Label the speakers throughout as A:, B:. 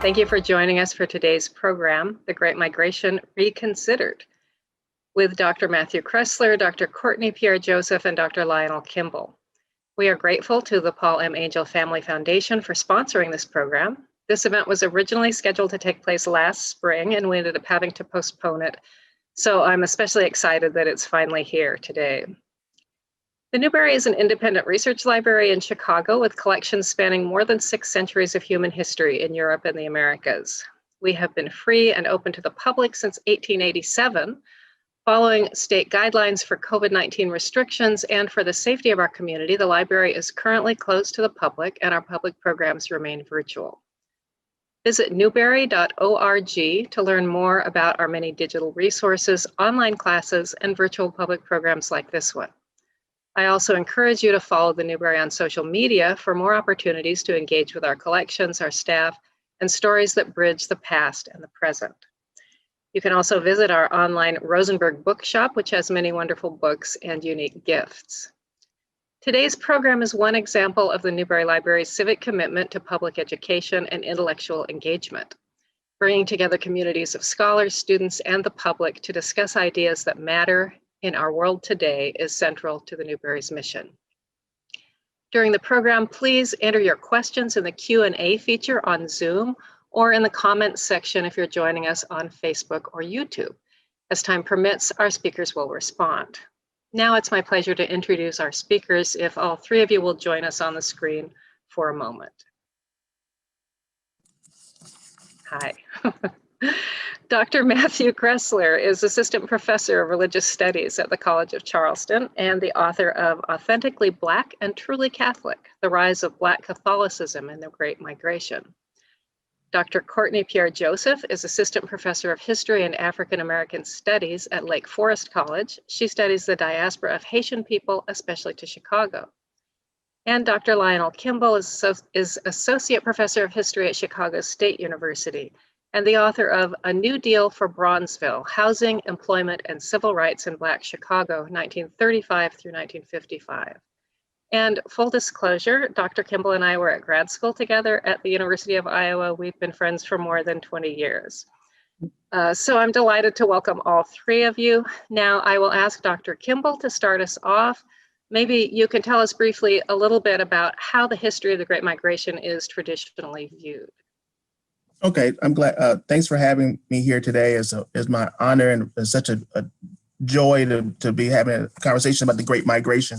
A: Thank you for joining us for today's program, The Great Migration Reconsidered, with Dr. Matthew Kressler, Dr. Courtney Pierre-Joseph, and Dr. Lionel Kimball. We are grateful to the Paul M. Angel Family Foundation for sponsoring this program. This event was originally scheduled to take place last spring, and we ended up having to postpone it. So I'm especially excited that it's finally here today. The Newberry is an independent research library in Chicago with collections spanning more than 6 centuries of human history in Europe and the Americas. We have been free and open to the public since 1887, following state guidelines for COVID-19 restrictions and for the safety of our community. The library is currently closed to the public and our public programs remain virtual. Visit newberry.org to learn more about our many digital resources, online classes, and virtual public programs like this one. I also encourage you to follow the Newberry on social media for more opportunities to engage with our collections, our staff, and stories that bridge the past and the present. You can also visit our online Rosenberg bookshop, which has many wonderful books and unique gifts. Today's program is one example of the Newberry Library's civic commitment to public education and intellectual engagement, bringing together communities of scholars, students, and the public to discuss ideas that matter in our world today is central to the Newberry's mission. During the program, please enter your questions in the Q&A feature on Zoom or in the comments section if you're joining us on Facebook or YouTube. As time permits, our speakers will respond. Now it's my pleasure to introduce our speakers, if all 3 of you will join us on the screen for a moment. Hi. Dr. Matthew Kressler is Assistant Professor of Religious Studies at the College of Charleston and the author of Authentically Black and Truly Catholic, The Rise of Black Catholicism and the Great Migration. Dr. Courtney Pierre-Joseph is Assistant Professor of History and African American Studies at Lake Forest College. She studies the diaspora of Haitian people, especially to Chicago. And Dr. Lionel Kimball is Associate Professor of History at Chicago State University and the author of A New Deal for Bronzeville, Housing, Employment, and Civil Rights in Black Chicago, 1935 through 1955. And full disclosure, Dr. Kimball and I were at grad school together at the University of Iowa. We've been friends for more than 20 years. So I'm delighted to welcome all 3 of you. Now I will ask Dr. Kimball to start us off. Maybe you can tell us briefly a little bit about how the history of the Great Migration is traditionally viewed.
B: Okay, I'm glad. Thanks for having me here today. It's my honor and it's such a joy to be having a conversation about the Great Migration.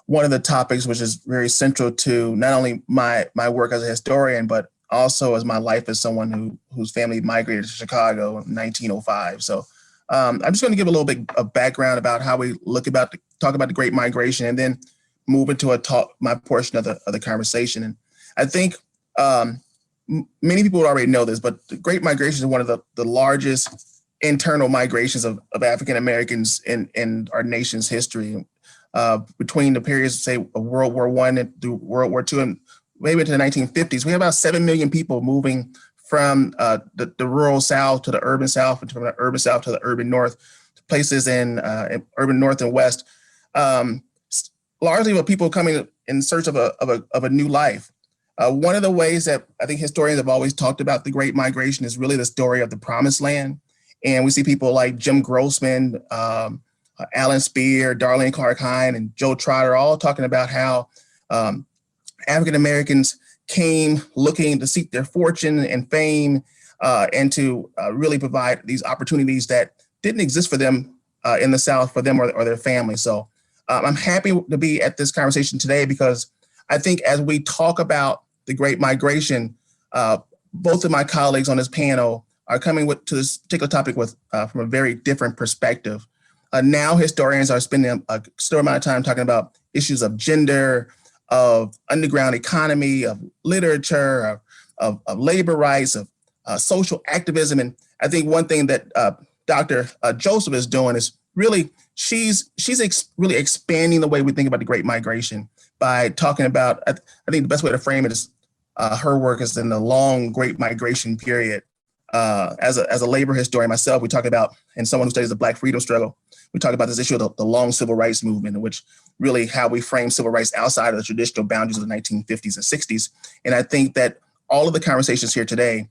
B: One of the topics which is very central to not only my work as a historian, but also as my life as someone whose family migrated to Chicago in 1905. So I'm just going to give a little bit of background about how we talk about the Great Migration, and then move into my portion of the conversation. And I think many people already know this, but the Great Migration is one of the largest internal migrations of African Americans in our nation's history. Between the periods, say, of World War I and through World War II and maybe into the 1950s, we have about 7 million people moving from the rural South to the urban South, and from the urban South to the urban North, to places in urban North and West, largely with people coming in search of a new life. One of the ways that I think historians have always talked about the Great Migration is really the story of the Promised Land. And we see people like Jim Grossman, Alan Spear, Darlene Clark Hine, and Joe Trotter all talking about how African Americans came looking to seek their fortune and fame and to really provide these opportunities that didn't exist for them in the South, for them or their family. So I'm happy to be at this conversation today because I think as we talk about the Great Migration, both of my colleagues on this panel are coming to this particular topic from a very different perspective. Now historians are spending a considerable amount of time talking about issues of gender, of underground economy, of literature, of labor rights, of social activism. And I think one thing that Dr. Joseph is doing is really, she's really expanding the way we think about the Great Migration by talking about, I think the best way to frame it is her work is in the long Great Migration period. As a labor historian myself, we talk about, and someone who studies the Black freedom struggle, we talk about this issue of the long civil rights movement, in which really how we frame civil rights outside of the traditional boundaries of the 1950s and 60s. And I think that all of the conversations here today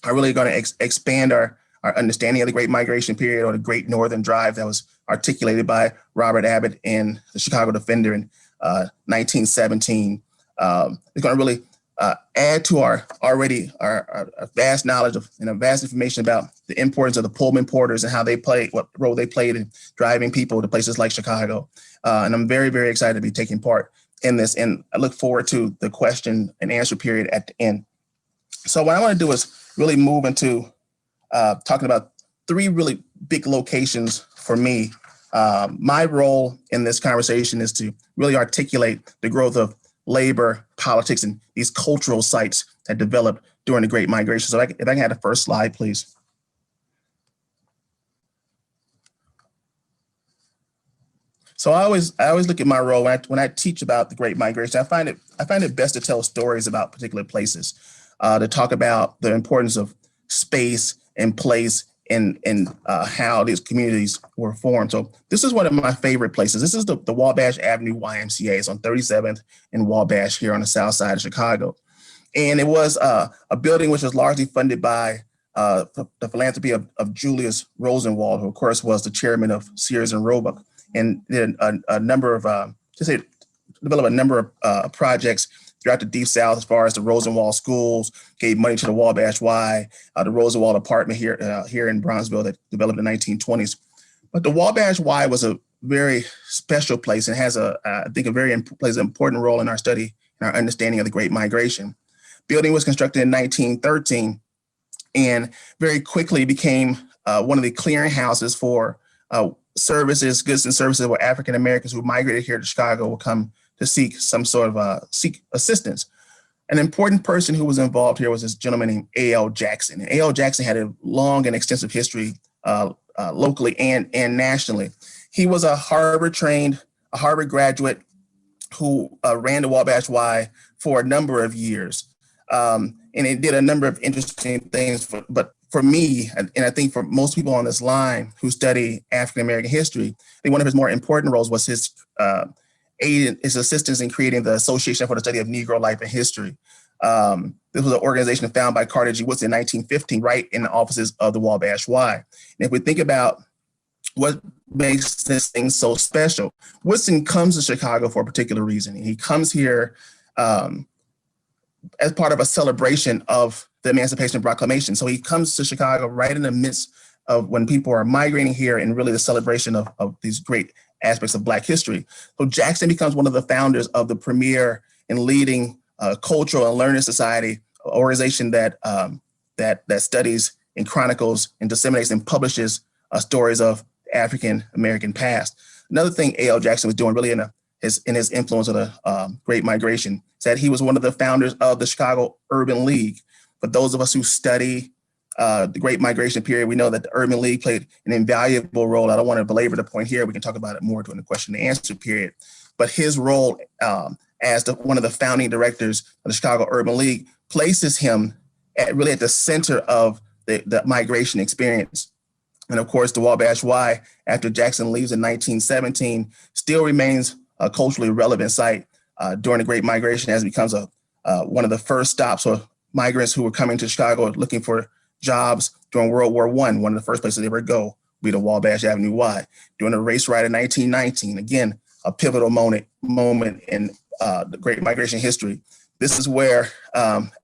B: are really going to expand our understanding of the Great Migration period, or the Great Northern Drive that was articulated by Robert Abbott in the Chicago Defender in 1917. It's going to really add to our vast knowledge of and vast information about the importance of the Pullman porters and how they played, what role they played in driving people to places like Chicago. And I'm very, very excited to be taking part in this. And I look forward to the question and answer period at the end. So what I want to do is really move into talking about three really big locations for me. My role in this conversation is to really articulate the growth of labor, politics, and these cultural sites that developed during the Great Migration. So if I can have the first slide, please. So I always look at my role when I teach about the Great Migration. I find it best to tell stories about particular places, to talk about the importance of space and place and how these communities were formed. So this is one of my favorite places. This is the Wabash Avenue YMCA. It's on 37th and Wabash here on the south side of Chicago. And it was a building which was largely funded by the philanthropy of Julius Rosenwald, who of course was the chairman of Sears and Roebuck, and did a number of, develop a number of projects throughout the Deep South, as far as the Rosenwald schools, gave money to the Wabash Y, the Rosenwald apartment here in Bronzeville that developed in the 1920s. But the Wabash Y was a very special place and has plays an important role in our study and our understanding of the Great Migration. Building was constructed in 1913 and very quickly became one of the clearinghouses for services, goods and services where African Americans who migrated here to Chicago would come to seek some sort of seek assistance. An important person who was involved here was this gentleman named A.L. Jackson. And A.L. Jackson had a long and extensive history locally and nationally. He was a Harvard graduate who ran the Wabash Y for a number of years. And it did a number of interesting things, but for me, and I think for most people on this line who study African-American history, I think one of his more important roles was his assistance in creating the Association for the Study of Negro Life and History. This was an organization founded by Carter G. Woodson in 1915, right in the offices of the Wabash Y. And if we think about what makes this thing so special, Woodson comes to Chicago for a particular reason. He comes here as part of a celebration of the Emancipation Proclamation. So he comes to Chicago right in the midst of when people are migrating here and really the celebration of these great aspects of Black history. So Jackson becomes one of the founders of the premier and leading cultural and learning society organization that studies and chronicles and disseminates and publishes stories of African American past. Another thing A.L. Jackson was doing really in his influence of the Great Migration is that he was one of the founders of the Chicago Urban League. For those of us who study the Great Migration period, we know that the Urban League played an invaluable role. I don't want to belabor the point here. We can talk about it more during the question and answer period. But his role as one of the founding directors of the Chicago Urban League places him at the center of the migration experience. And of course, the Wabash Y, after Jackson leaves in 1917, still remains a culturally relevant site during the Great Migration, as it becomes one of the first stops for migrants who were coming to Chicago looking for jobs during World War I. One of the first places they would go would be the Wabash Avenue Y. During the race riot in 1919, again, a pivotal moment in the Great Migration history. This is where,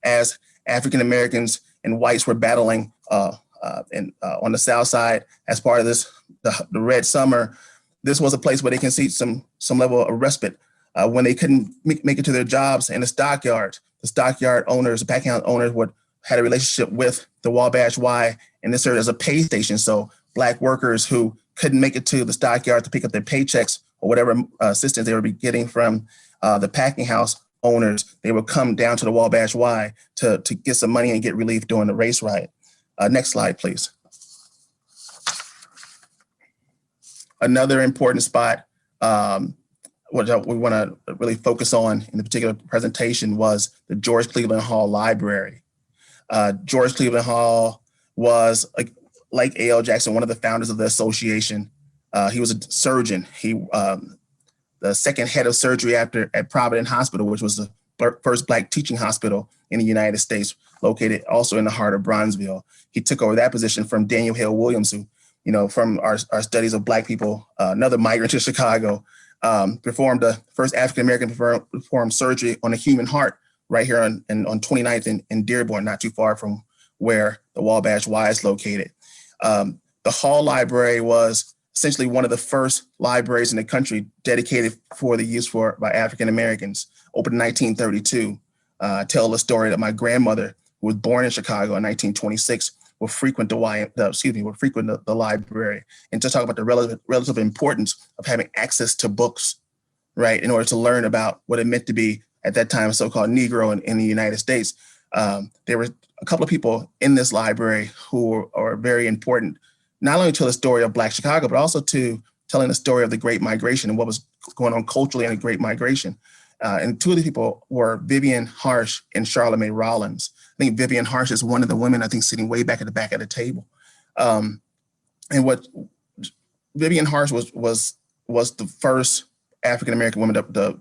B: as African Americans and whites were battling on the South Side as part of the Red Summer, this was a place where they can see some level of respite when they couldn't make it to their jobs in the stockyards. The stockyard owners, the packing house owners had a relationship with the Wabash Y, and this served as a pay station. So Black workers who couldn't make it to the stockyard to pick up their paychecks or whatever assistance they would be getting from the packing house owners, they would come down to the Wabash Y to get some money and get relief during the race riot. Next slide, please. Another important spot, what we want to really focus on in the particular presentation, was the George Cleveland Hall Library. George Cleveland Hall was, like A.L. Jackson, one of the founders of the association. He was a surgeon. He the second head of surgery at Providence Hospital, which was first Black teaching hospital in the United States, located also in the heart of Bronzeville. He took over that position from Daniel Hale Williams, who, from our studies of Black people, another migrant to Chicago, performed the first African-American performed surgery on the human heart right here on 29th in Dearborn, not too far from where the Wabash Y is located. The Hall Library was essentially one of the first libraries in the country dedicated for the use by African Americans, opened in 1932. Tell the story that my grandmother, who was born in Chicago in 1926, would frequent the library, and to talk about the relative importance of having access to books, right, in order to learn about what it meant to be at that time so-called Negro in the United States. There were a couple of people in this library who are very important, not only to the story of Black Chicago, but also to telling the story of the Great Migration and what was going on culturally in the Great Migration. And two of the people were Vivian Harsh and Charlemagne Rollins. I think Vivian Harsh is one of the women, I think, sitting way back at the back of the table. And what Vivian Harsh was the first African-American woman to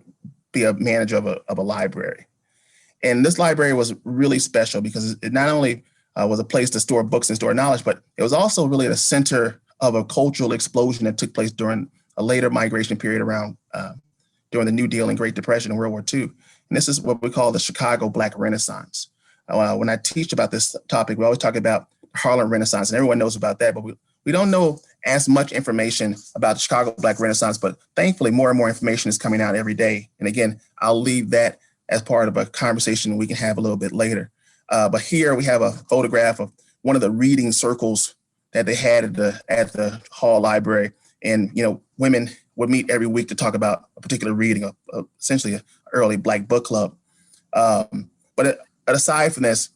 B: be a manager of a library. And this library was really special because it not only was a place to store books and store knowledge, but it was also really the center of a cultural explosion that took place during a later migration period around during the New Deal and Great Depression and World War II. And this is what we call the Chicago Black Renaissance. When I teach about this topic, we always talk about Harlem Renaissance, and everyone knows about that, but we don't know as much information about the Chicago Black Renaissance, but thankfully more and more information is coming out every day. And again, I'll leave that as part of a conversation we can have a little bit later. But here we have a photograph of one of the reading circles that they had at the Hall Library. And, women would meet every week to talk about a particular reading, essentially an early Black book club. But aside from this,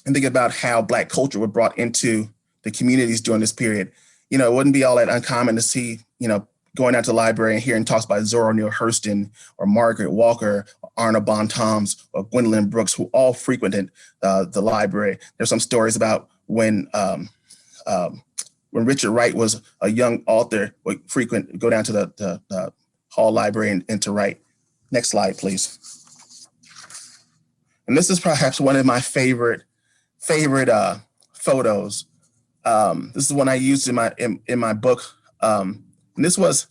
B: and think about how Black culture was brought into the communities during this period, it wouldn't be all that uncommon to see, going out to the library and hearing talks by Zora Neale Hurston or Margaret Walker, or Arna Bontemps, or Gwendolyn Brooks, who all frequented the library. There's some stories about when Richard Wright was a young author, would go down to the Hall Library and to write. Next slide, please. And this is perhaps one of my favorite photos. This is one I used in my book. And this was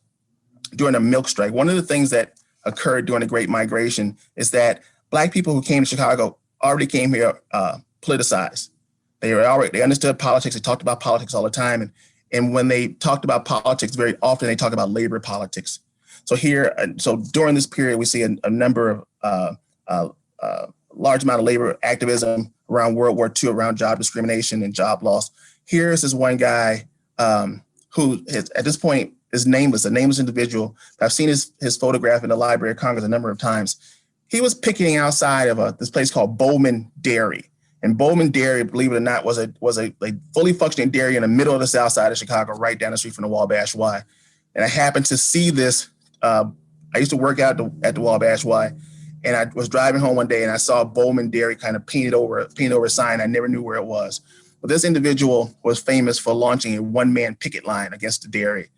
B: during a milk strike. One of the things that occurred during the Great Migration is that Black people who came to Chicago already came here politicized. They understood politics. They talked about politics all the time. And when they talked about politics, very often they talk about labor politics. So during this period, we see a number of large amount of labor activism around World War II, around job discrimination and job loss. Here's this one guy who is, at this point, is nameless, a nameless individual. I've seen his photograph in the Library of Congress a number of times. He was picketing outside of this place called Bowman Dairy. And Bowman Dairy, believe it or not, was a fully functioning dairy in the middle of the south side of Chicago, right down the street from the Wabash Y. And I happened to see this. I used to work out at the Wabash Y, and I was driving home one day and I saw Bowman Dairy kind of painted over a sign. I never knew where it was. But this individual was famous for launching a one-man picket line against the dairy.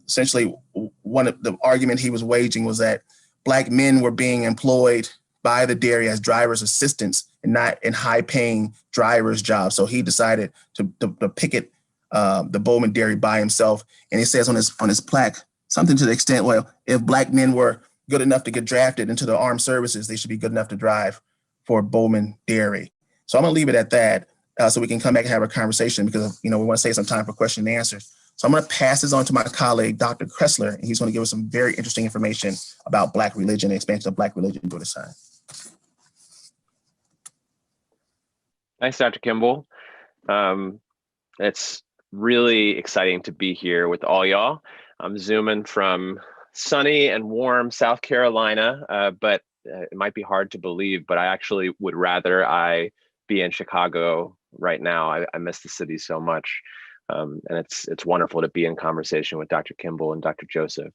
B: Essentially, one of the argument he was waging was that Black men were being employed by the dairy as driver's assistants and not in high-paying driver's jobs. So he decided to picket the Bowman Dairy by himself. And he says on his plaque something to the extent, well, if Black men were good enough to get drafted into the armed services, they should be good enough to drive for Bowman Dairy. So I'm gonna leave it at that so we can come back and have a conversation because we want to save some time for question and answers. So I'm going to pass this on to my colleague, Dr. Kressler, and he's going to give us some very interesting information about Black religion and expansion of Black religion during this time.
C: Thanks, Dr. Kimball. It's really exciting to be here with all y'all. I'm zooming from sunny and warm South Carolina, but it might be hard to believe, but I actually would rather I be in Chicago right now. I miss the city so much. And it's wonderful to be in conversation with Dr. Kimball and Dr. Joseph.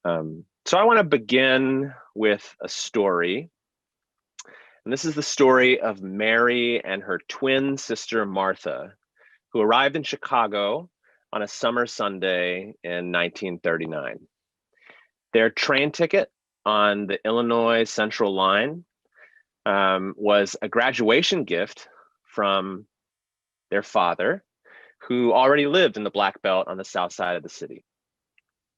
C: So I want to begin with a story. And this is the story of Mary and her twin sister, Martha, who arrived in Chicago on a summer Sunday in 1939. Their train ticket on the Illinois Central line was a graduation gift from their father, who already lived in the Black Belt on the south side of the city.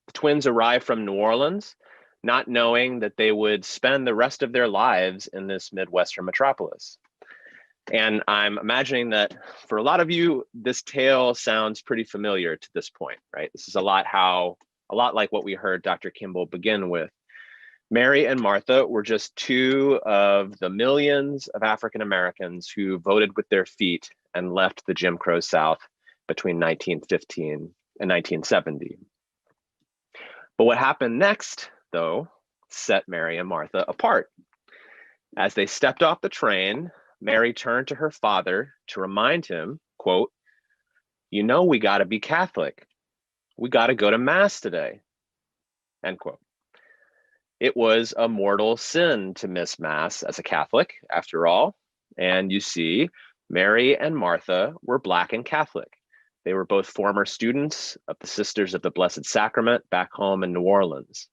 C: The twins arrived from New Orleans, not knowing that they would spend the rest of their lives in this Midwestern metropolis. And I'm imagining that for a lot of you, this tale sounds pretty familiar to this point, right? This is a lot like what we heard Dr. Kimball begin with. Mary and Martha were just two of the millions of African Americans who voted with their feet and left the Jim Crow South between 1915 and 1970. But what happened next, though, set Mary and Martha apart. As they stepped off the train, Mary turned to her father to remind him, quote, "You know, we got to be Catholic. We got to go to Mass today," end quote. It was a mortal sin to miss Mass as a Catholic, after all. And you see, Mary and Martha were Black and Catholic. They were both former students of the Sisters of the Blessed Sacrament back home in New Orleans.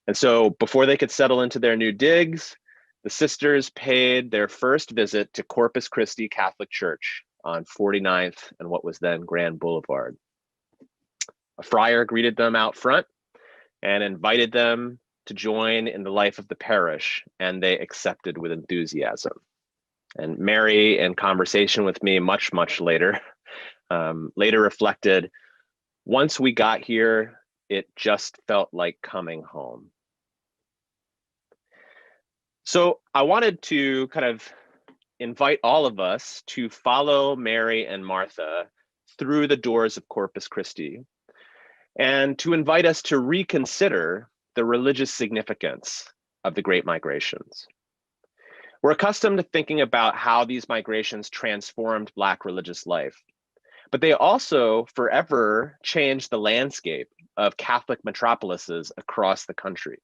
C: And so before they could settle into their new digs, the sisters paid their first visit to Corpus Christi Catholic Church on 49th and what was then Grand Boulevard. A friar greeted them out front and invited them to join in the life of the parish, and they accepted with enthusiasm. And Mary, in conversation with me much later, later reflected, "Once we got here, it just felt like coming home." So I wanted to kind of invite all of us to follow Mary and Martha through the doors of Corpus Christi, and to invite us to reconsider the religious significance of the Great Migrations. We're accustomed to thinking about how these migrations transformed Black religious life, but they also forever changed the landscape of Catholic metropolises across the country.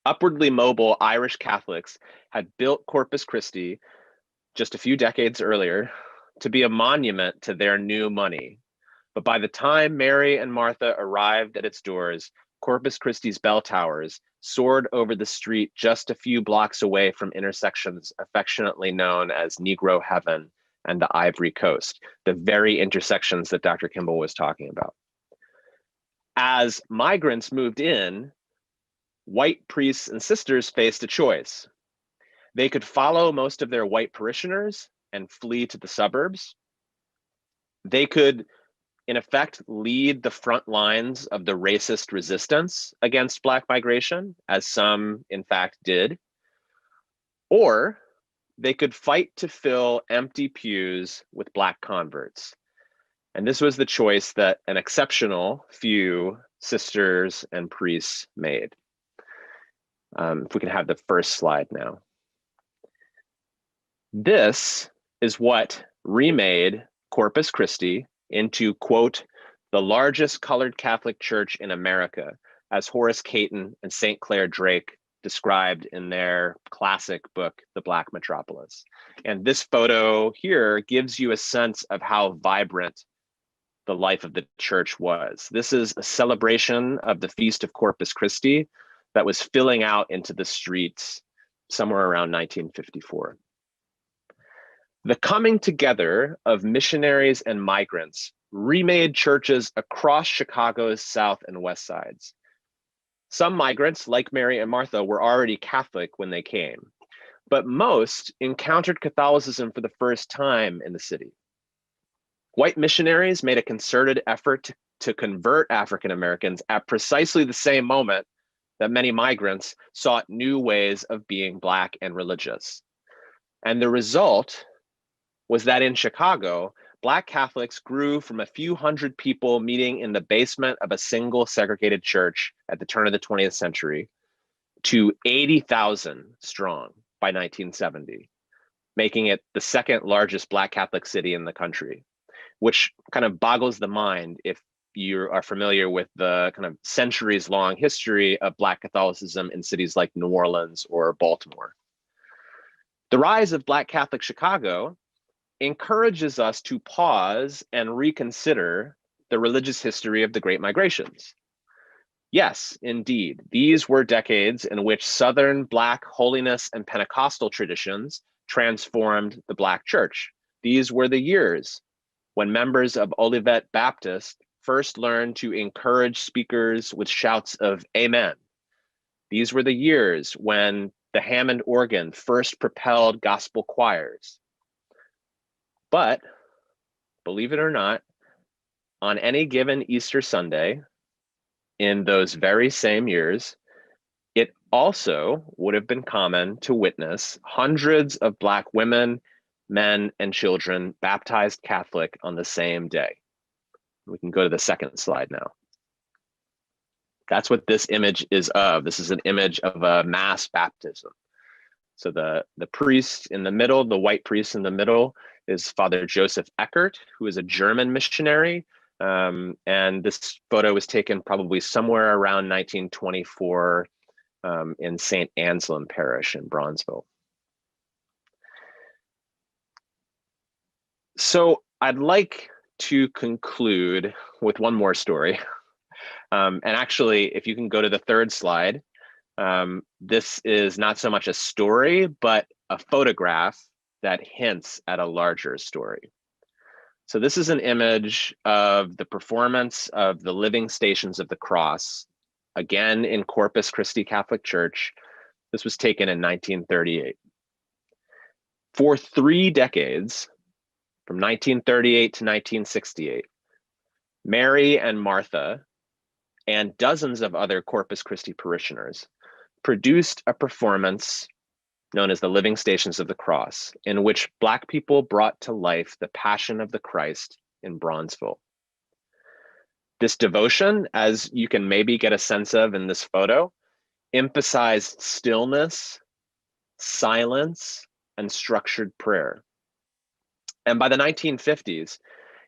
C: Upwardly mobile Irish Catholics had built Corpus Christi just a few decades earlier to be a monument to their new money. But by the time Mary and Martha arrived at its doors, Corpus Christi's bell towers soared over the street just a few blocks away from intersections affectionately known as Negro Heaven and the Ivory Coast, the very intersections that Dr. Kimball was talking about. As migrants moved in, white priests and sisters faced a choice. They could follow most of their white parishioners and flee to the suburbs. They could, in effect, lead the front lines of the racist resistance against Black migration, as some, in fact, did. Or they could fight to fill empty pews with Black converts. And this was the choice that an exceptional few sisters and priests made. If we can have the first slide now. This is what remade Corpus Christi into, quote, "the largest colored Catholic church in America," as Horace Cayton and St. Clair Drake described in their classic book, The Black Metropolis. And this photo here gives you a sense of how vibrant the life of the church was. This is a celebration of the Feast of Corpus Christi that was filling out into the streets somewhere around 1954. The coming together of missionaries and migrants remade churches across Chicago's south and west sides. Some migrants, like Mary and Martha, were already Catholic when they came, but most encountered Catholicism for the first time in the city. White missionaries made a concerted effort to convert African Americans at precisely the same moment that many migrants sought new ways of being Black and religious. And the result was that in Chicago, Black Catholics grew from a few hundred people meeting in the basement of a single segregated church at the turn of the 20th century to 80,000 strong by 1970, making it the second largest Black Catholic city in the country, which kind of boggles the mind if you are familiar with the kind of centuries-long history of Black Catholicism in cities like New Orleans or Baltimore. The rise of Black Catholic Chicago encourages us to pause and reconsider the religious history of the Great Migrations. Yes, indeed. These were decades in which Southern Black holiness and Pentecostal traditions transformed the Black church. These were the years when members of Olivet Baptist first learned to encourage speakers with shouts of amen. These were the years when the Hammond organ first propelled gospel choirs. But, believe it or not, on any given Easter Sunday, in those very same years, it also would have been common to witness hundreds of Black women, men, and children baptized Catholic on the same day. We can go to the second slide now. That's what this image is of. This is an image of a mass baptism. So the priest in the middle, the white priest in the middle, is Father Joseph Eckert, who is a German missionary. And this photo was taken probably somewhere around 1924 in St. Anselm Parish in Bronzeville. So I'd like to conclude with one more story. And actually, if you can go to the third slide, this is not so much a story, but a photograph that hints at a larger story. So this is an image of the performance of the Living Stations of the Cross, again in Corpus Christi Catholic Church. This was taken in 1938. For 3 decades, from 1938 to 1968, Mary and Martha and dozens of other Corpus Christi parishioners produced a performance known as the Living Stations of the Cross, in which Black people brought to life the Passion of the Christ in Bronzeville. This devotion, as you can maybe get a sense of in this photo, emphasized stillness, silence, and structured prayer. And by the 1950s,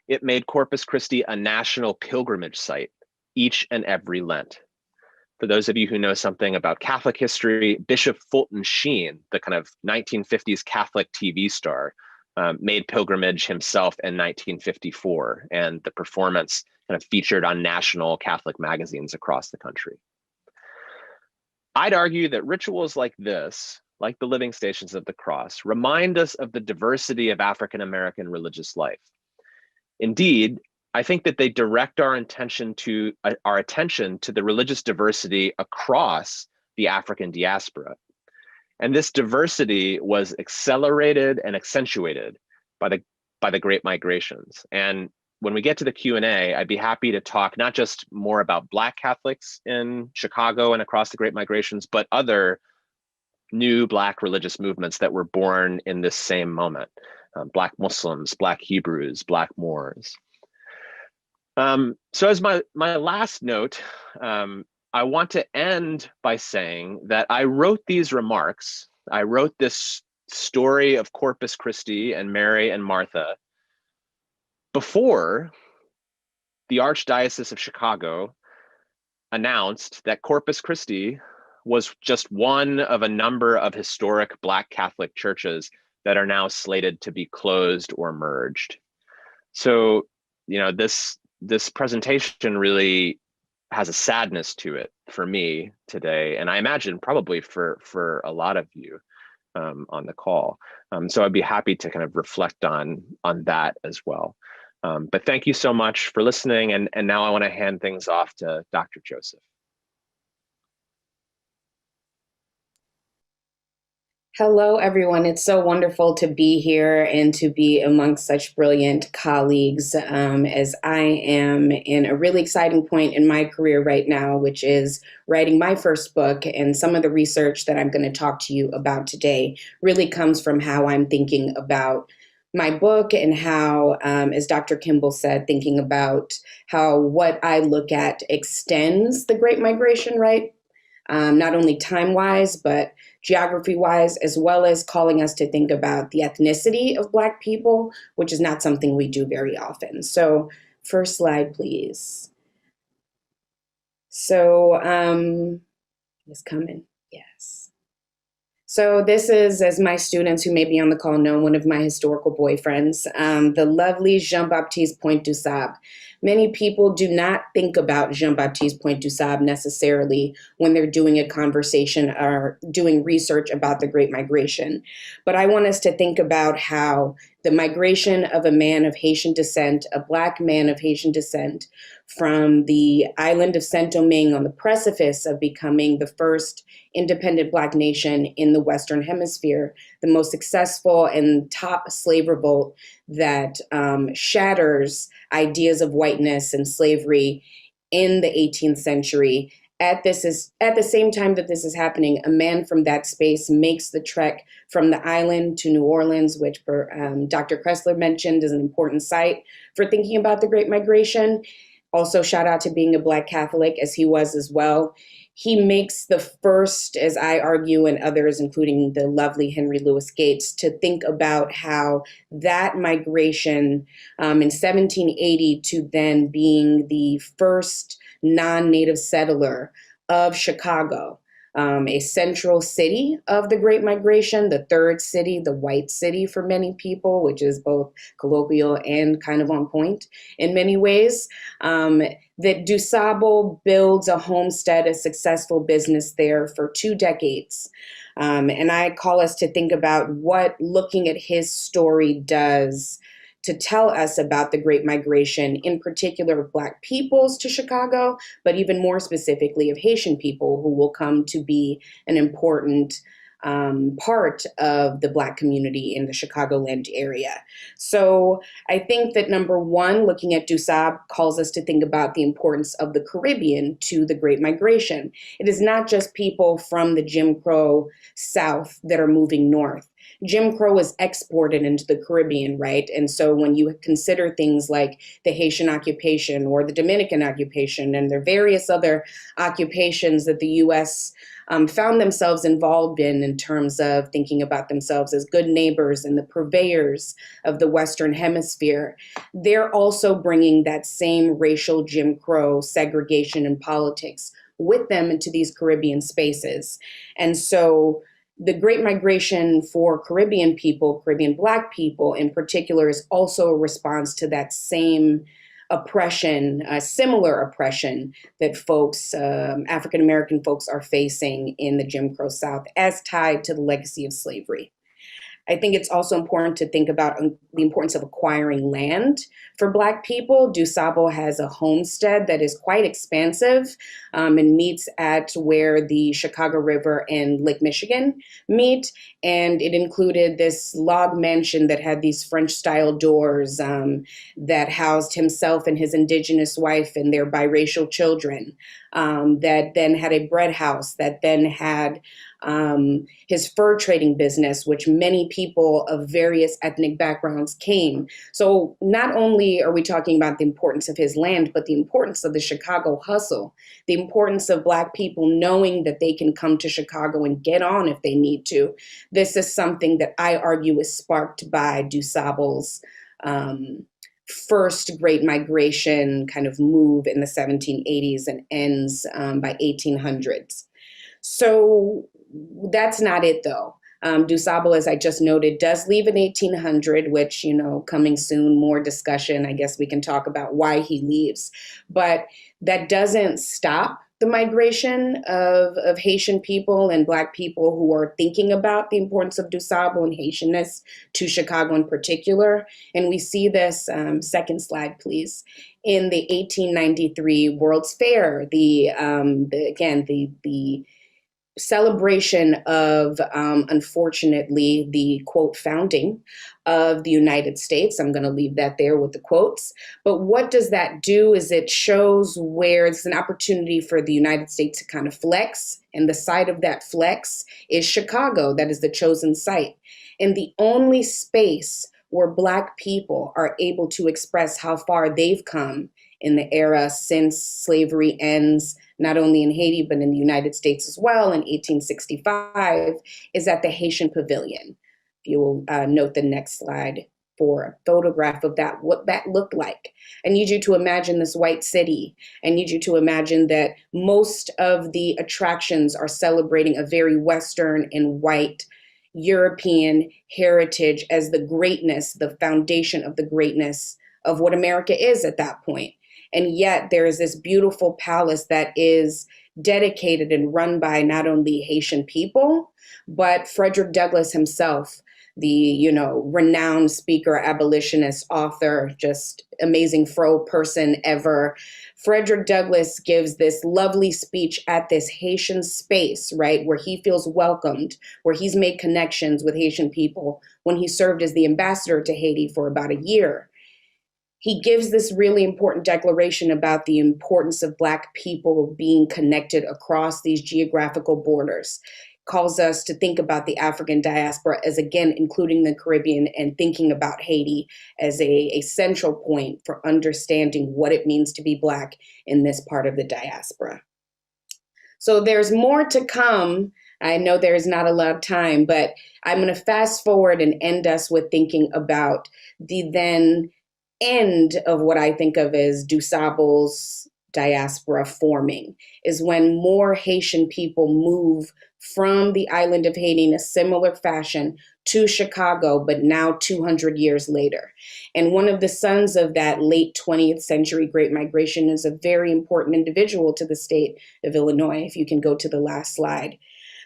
C: it made Corpus Christi a national pilgrimage site each and every Lent. For those of you who know something about Catholic history, Bishop Fulton Sheen, the kind of 1950s Catholic TV star, made pilgrimage himself in 1954, and the performance kind of featured on national Catholic magazines across the country. I'd argue that rituals like this, like the Living Stations of the Cross, remind us of the diversity of African American religious life. Indeed, I think that they direct our attention to the religious diversity across the African diaspora. And this diversity was accelerated and accentuated by the Great Migrations. And when we get to the Q&A, I'd be happy to talk not just more about Black Catholics in Chicago and across the Great Migrations, but other new Black religious movements that were born in this same moment. Black Muslims, Black Hebrews, Black Moors. So as my last note, I want to end by saying that I wrote these remarks. I wrote this story of Corpus Christi and Mary and Martha before the Archdiocese of Chicago announced that Corpus Christi was just one of a number of historic Black Catholic churches that are now slated to be closed or merged. So, this presentation really has a sadness to it for me today, and I imagine probably for a lot of you on the call. So I'd be happy to kind of reflect on that as well. But thank you so much for listening, and now I want to hand things off to Dr. Joseph.
D: Hello, everyone. It's so wonderful to be here and to be amongst such brilliant colleagues as I am in a really exciting point in my career right now, which is writing my first book. And some of the research that I'm going to talk to you about today really comes from how I'm thinking about my book and how, as Dr. Kimball said, thinking about how what I look at extends the Great Migration, right? Not only time-wise, but geography-wise, as well as calling us to think about the ethnicity of Black people, which is not something we do very often. So first slide, please. So it's coming, yes. So this is, as my students who may be on the call know, one of my historical boyfriends, the lovely Jean-Baptiste Pointe-Dusab. Many people do not think about Jean-Baptiste Pointe-Dusab necessarily when they're doing a conversation or doing research about the Great Migration. But I want us to think about how the migration of a man of Haitian descent, a Black man of Haitian descent, from the island of Saint-Domingue on the precipice of becoming the first independent Black nation in the Western Hemisphere, the most successful and top slave revolt that shatters ideas of whiteness and slavery in the 18th century. At the same time that this is happening, a man from that space makes the trek from the island to New Orleans, which Dr. Kressler mentioned is an important site for thinking about the Great Migration. Also, shout out to being a Black Catholic, as he was as well. He makes the first, as I argue, and others, including the lovely Henry Louis Gates, to think about how that migration in 1780 to then being the first non-native settler of Chicago, a central city of the Great Migration, the third city, the white city for many people, which is both colloquial and kind of on point in many ways, that Dusab builds a homestead, a successful business there for 2 decades. And I call us to think about what looking at his story does to tell us about the Great Migration, in particular of Black peoples to Chicago, but even more specifically of Haitian people who will come to be an important part of the Black community in the Chicagoland area. So I think that number one, looking at Dusab calls us to think about the importance of the Caribbean to the Great Migration. It is not just people from the Jim Crow South that are moving north. Jim Crow was exported into the Caribbean, right? And so when you consider things like the Haitian occupation or the Dominican occupation and the various other occupations that the U.S. Found themselves involved in terms of thinking about themselves as good neighbors and the purveyors of the Western Hemisphere, they're also bringing that same racial Jim Crow segregation and politics with them into these Caribbean spaces. And so the Great Migration for Caribbean people, Caribbean Black people in particular, is also a response to that same oppression, similar oppression that folks, African-American folks are facing in the Jim Crow South as tied to the legacy of slavery. I think it's also important to think about the importance of acquiring land for Black people. Dusab has a homestead that is quite expansive and meets at where the Chicago River and Lake Michigan meet. And it included this log mansion that had these French-style doors that housed himself and his indigenous wife and their biracial children, that then had a bread house, that then had his fur trading business, which many people of various ethnic backgrounds came. So not only are we talking about the importance of his land, but the importance of the Chicago hustle, the importance of Black people knowing that they can come to Chicago and get on if they need to. This is something that I argue is sparked by Dusab's first Great Migration kind of move in the 1780s and ends by 1800s. So that's not it, though. Dusab, as I just noted, does leave in 1800, which, coming soon, more discussion. I guess we can talk about why he leaves. But that doesn't stop the migration of Haitian people and Black people who are thinking about the importance of Dusab and Haitianness to Chicago in particular. And we see this, second slide, please, in the 1893 World's Fair, the celebration of, unfortunately, the, quote, founding of the United States. I'm going to leave that there with the quotes. But what does that do is it shows where it's an opportunity for the United States to kind of flex. And the site of that flex is Chicago. That is the chosen site. And the only space where Black people are able to express how far they've come in the era since slavery ends, not only in Haiti, but in the United States as well in 1865, is at the Haitian Pavilion. If you will note the next slide, for a photograph of that, what that looked like. I need you to imagine this white city. I need you to imagine that most of the attractions are celebrating a very Western and white European heritage as the greatness, the foundation of the greatness of what America is at that point. And yet there is this beautiful palace that is dedicated and run by not only Haitian people, but Frederick Douglass himself, the, renowned speaker, abolitionist, author, just amazing fro person ever. Frederick Douglass gives this lovely speech at this Haitian space, right, where he feels welcomed, where he's made connections with Haitian people when he served as the ambassador to Haiti for about a year. He gives this really important declaration about the importance of Black people being connected across these geographical borders. Calls us to think about the African diaspora as, again, including the Caribbean, and thinking about Haiti as a central point for understanding what it means to be Black in this part of the diaspora. So there's more to come. I know there's not a lot of time, but I'm going to fast forward and end us with thinking about the then end of what I think of as Dusab's diaspora forming, is when more Haitian people move from the island of Haiti in a similar fashion to Chicago, but now 200 years later. And one of the sons of that late 20th century Great Migration is a very important individual to the state of Illinois. If you can go to the last slide.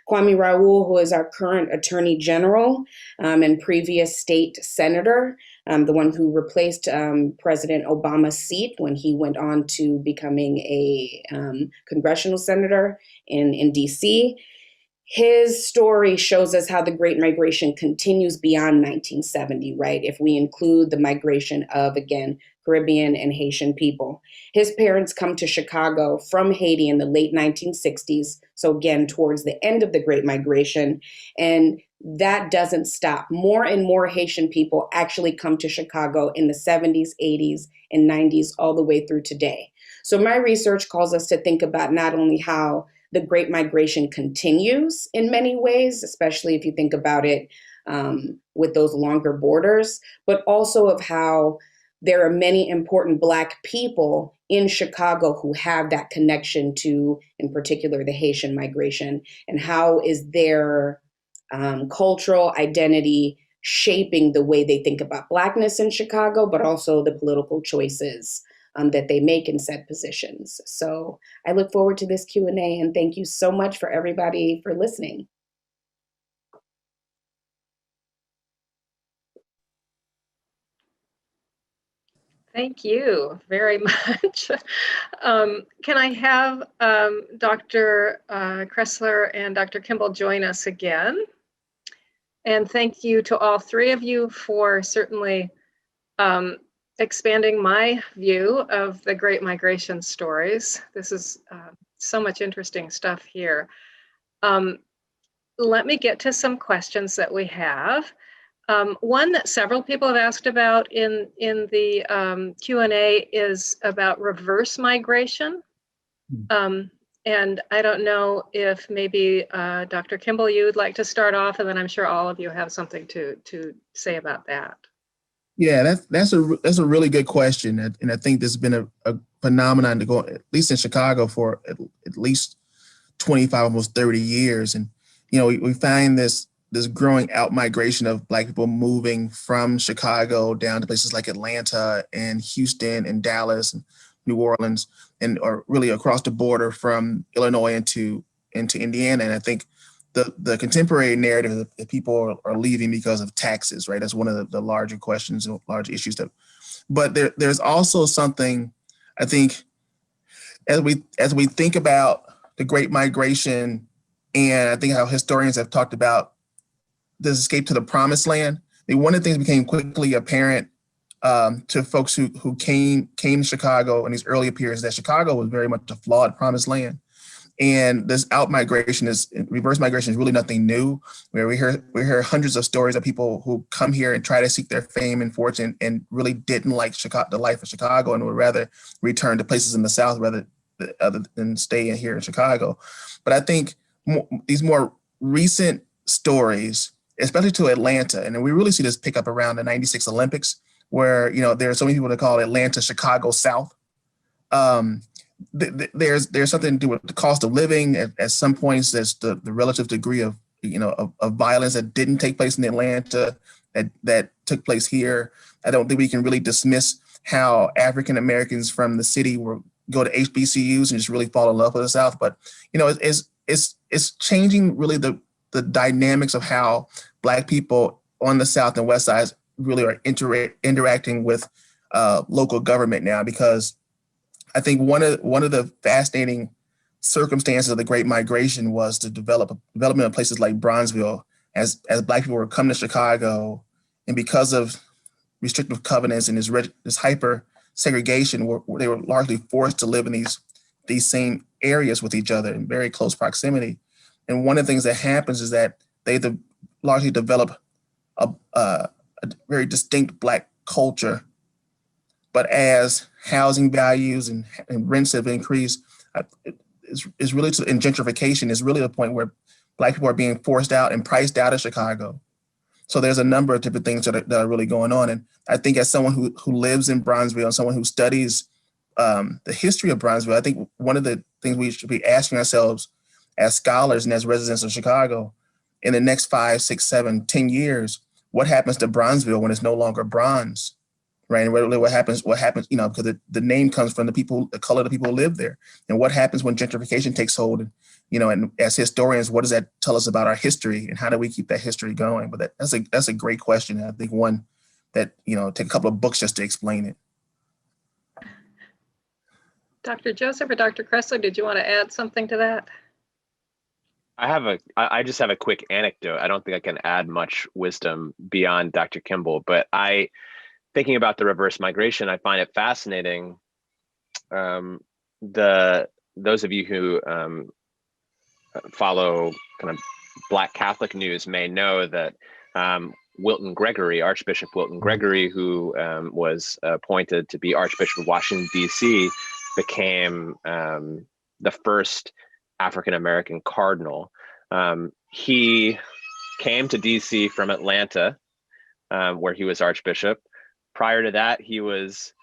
D: Kwame Raoul, who is our current Attorney General and previous state senator, the one who replaced President Obama's seat when he went on to becoming a congressional senator in DC. His story shows us how the Great Migration continues beyond 1970, right? If we include the migration of, again, Caribbean and Haitian people. His parents come to Chicago from Haiti in the late 1960s. So again, towards the end of the Great Migration. And that doesn't stop. More and more Haitian people actually come to Chicago in the 70s, 80s, and 90s, all the way through today. So my research calls us to think about not only how the Great Migration continues in many ways, especially if you think about it with those longer borders, but also of how there are many important Black people in Chicago who have that connection to, in particular, the Haitian migration, and how is their cultural identity shaping the way they think about Blackness in Chicago, but also the political choices that they make in said positions. So I look forward to this Q&A, and thank you so much for everybody for listening.
A: Thank you very much. Can I have Dr. Kressler and Dr. Kimball join us again? And thank you to all three of you for certainly expanding my view of the Great Migration stories. This is so much interesting stuff here. Let me get to some questions that we have. One that several people have asked about in the Q&A is about reverse migration. And I don't know if maybe Dr. Kimball, you would like to start off, and then I'm sure all of you have something to say about that.
B: Yeah, that's a really good question, and I think this has been a phenomenon to go, at least in Chicago, for at least 25, almost 30 years. And we find this growing out migration of Black people moving from Chicago down to places like Atlanta and Houston and Dallas and New Orleans, or really across the border from Illinois into Indiana. And I think the contemporary narrative that people are leaving because of taxes, right? That's one of the larger questions and large issues. But there's also something, I think, as we think about the Great Migration, and I think how historians have talked about this escape to the promised land. One of the things became quickly apparent to folks who came to Chicago in these earlier periods, that Chicago was very much a flawed promised land. And this reverse migration is really nothing new. Where we hear hundreds of stories of people who come here and try to seek their fame and fortune and really didn't like the life of Chicago and would rather return to places in the South rather than stay in here in Chicago. But I think these more recent stories especially to Atlanta. And we really see this pick up around the 96 Olympics, where, there are so many people that call Atlanta Chicago South. There's something to do with the cost of living. At some points, there's the relative degree of violence that didn't take place in Atlanta that took place here. I don't think we can really dismiss how African Americans from the city go to HBCUs and just really fall in love with the South. But it's changing really the dynamics of how Black people on the South and West sides really are interacting with local government now, because I think one of the fascinating circumstances of the Great Migration was the development of places like Bronzeville as Black people were coming to Chicago, and because of restrictive covenants and this hyper segregation, they were largely forced to live in these same areas with each other in very close proximity. And one of the things that happens is that they largely develop a very distinct Black culture. But as housing values and rents have increased, it's really and gentrification is really the point where Black people are being forced out and priced out of Chicago. So there's a number of different things that are really going on. And I think as someone who lives in Bronzeville and someone who studies the history of Bronzeville, I think one of the things we should be asking ourselves as scholars and as residents of Chicago in the next 5, 6, 7, 10 years, what happens to Bronzeville when it's no longer bronze? Right. And really what happens, because the name comes from the color of the people who live there. And what happens when gentrification takes hold? And, and as historians, what does that tell us about our history, and how do we keep that history going? But that's a great question. And I think one that, take a couple of books just to explain it.
A: Dr. Joseph or Dr. Kressler, did you want to add something to that?
C: I just have a quick anecdote. I don't think I can add much wisdom beyond Dr. Kimball, but thinking about the reverse migration, I find it fascinating. Those of you who follow kind of Black Catholic news may know that Wilton Gregory, Archbishop Wilton Gregory, who was appointed to be Archbishop of Washington, D.C., became the first African-American cardinal. He came to D.C. from Atlanta, where he was Archbishop. Prior to that, he was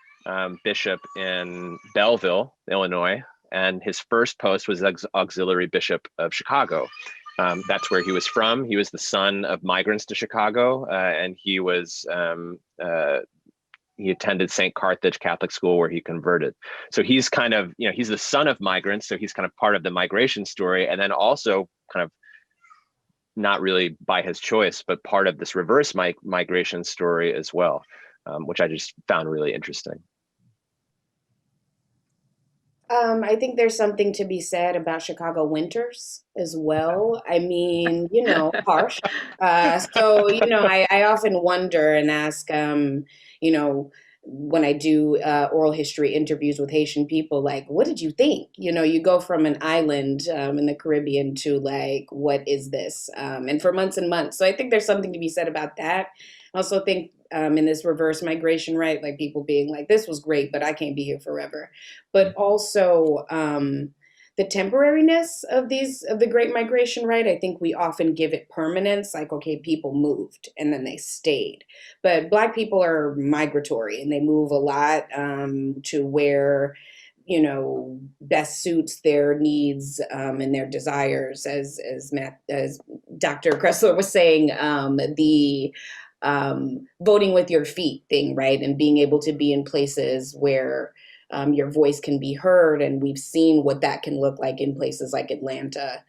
C: bishop in Belleville, Illinois, and his first post was auxiliary bishop of Chicago. That's where he was from. He was the son of migrants to Chicago, and he attended St. Carthage Catholic School, where he converted. So he's kind of, he's the son of migrants, so he's kind of part of the migration story, and then also kind of not really by his choice, but part of this reverse migration story as well. Which I just found really interesting.
D: I think there's something to be said about Chicago winters as well. I mean, harsh. So, I often wonder and ask, when I do oral history interviews with Haitian people, like, what did you think? You go from an island in the Caribbean to like, what is this? And for months and months. So I think there's something to be said about that. I also think in this reverse migration, right? Like people being like, this was great, but I can't be here forever. But also the temporariness of the Great Migration, right? I think we often give it permanence, like, okay, people moved and then they stayed. But Black people are migratory and they move a lot to where, best suits their needs and their desires. As Dr. Kressler was saying, the voting with your feet thing, right? And being able to be in places where your voice can be heard. And we've seen what that can look like in places like Atlanta,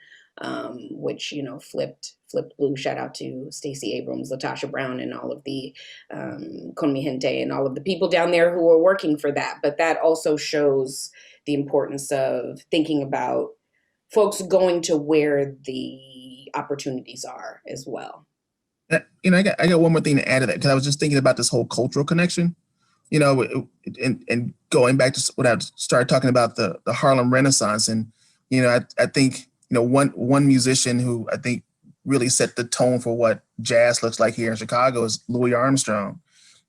D: which, flipped blue. Shout out to Stacey Abrams, LaTasha Brown, and all of the Con Mi Gente and all of the people down there who are working for that. But that also shows the importance of thinking about folks going to where the opportunities are as well.
B: I got one more thing to add to that, because I was just thinking about this whole cultural connection, and going back to when I started talking about the Harlem Renaissance. And, I think, one musician who I think really set the tone for what jazz looks like here in Chicago is Louis Armstrong.